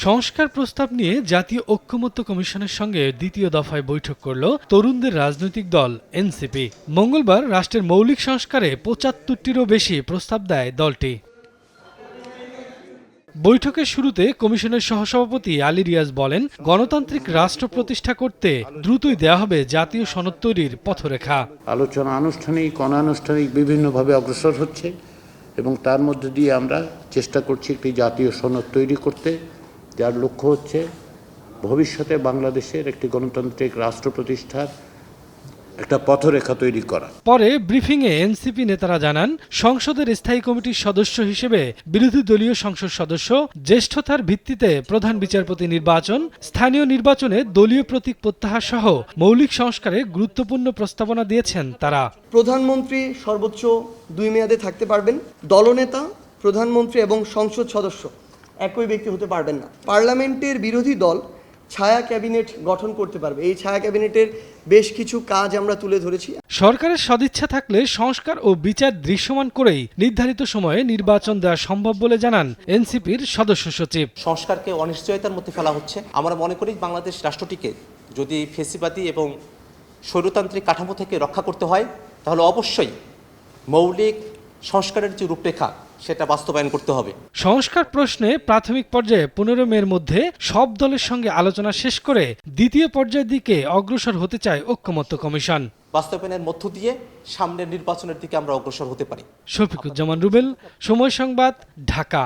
সংস্কার প্রস্তাব নিয়ে জাতীয় ঐক্যমত্য কমিশনের সঙ্গে দ্বিতীয় দফায় বৈঠক করল তরুণদের রাজনৈতিক দল এনসিপি। মঙ্গলবার রাষ্ট্রের মৌলিক সংস্কারে ৭৫টিরও বেশি প্রস্তাব দেয় দলটি। বৈঠকের শুরুতে কমিশনের সহসভাপতি আলী রিয়াজ বলেন, গণতান্ত্রিক রাষ্ট্র প্রতিষ্ঠা করতে দ্রুতই দেয়া হবে জাতীয় সনদ তৈরির পথরেখা। আলোচনা আনুষ্ঠানিক অনানুষ্ঠানিক বিভিন্নভাবে অগ্রসর হচ্ছে এবং তার মধ্যে দিয়ে আমরা চেষ্টা করছি একটি জাতীয় সনদ তৈরি করতে, যার লক্ষ্য হচ্ছে ভবিষ্যতে বাংলাদেশের একটি গণতান্ত্রিক রাষ্ট্র প্রতিষ্ঠার একটা পথরেখা তৈরি করা। পরে ব্রিফিংয়ে এনসিপি নেতারা জানান, সংসদের স্থায়ী কমিটির সদস্য হিসেবে বিরোধী দলীয় সংসদ সদস্য, জ্যেষ্ঠতার ভিত্তিতে প্রধান বিচারপতি নির্বাচন, স্থানীয় নির্বাচনে দলীয় প্রতীক প্রত্যাহার সহ মৌলিক সংস্কারে গুরুত্বপূর্ণ প্রস্তাবনা দিয়েছেন তারা। প্রধানমন্ত্রী সর্বোচ্চ 2 মেয়াদে থাকতে পারবেন। দলনেতা, প্রধানমন্ত্রী এবং সংসদ সদস্য একই ব্যক্তি হতে পারবেন না। পার্লামেন্টের বিরোধী দল ছায়া ক্যাবিনেট গঠন করতে পারবে। এই ছায়া ক্যাবিনেটের বেশ কিছু কাজ আমরা তুলে ধরেছি। সরকারের সদিচ্ছা থাকলে সংস্কার ও বিচার দৃশ্যমান করেই নির্ধারিত সময়ে নির্বাচন দেওয়া সম্ভব বলে জানান এনসিপির সদস্য সচিব। সংস্কারকে অনিশ্চয়তার মধ্যে ফেলা হচ্ছে। আমরা মনে করি বাংলাদেশ রাষ্ট্রটিকে যদি ফেসিবাদী এবং স্বৈরতান্ত্রিক কাঠামো থেকে রক্ষা করতে হয়, তাহলে অবশ্যই মৌলিক সংস্কারের যে রূপরেখা সেটা বাস্তবায়ন করতে হবে। সংস্কার প্রশ্নে প্রাথমিক পর্যায়ে 15 মের মধ্যে সব দলের সঙ্গে আলোচনা শেষ করে দ্বিতীয় পর্যায়ের দিকে অগ্রসর হতে চায় ঐক্যমত্য কমিশন। বাস্তবায়নের মধ্য দিয়ে সামনের নির্বাচনের দিকে আমরা অগ্রসর হতে পারি। শফিকুজ্জামান রুবেল, সময় সংবাদ, ঢাকা।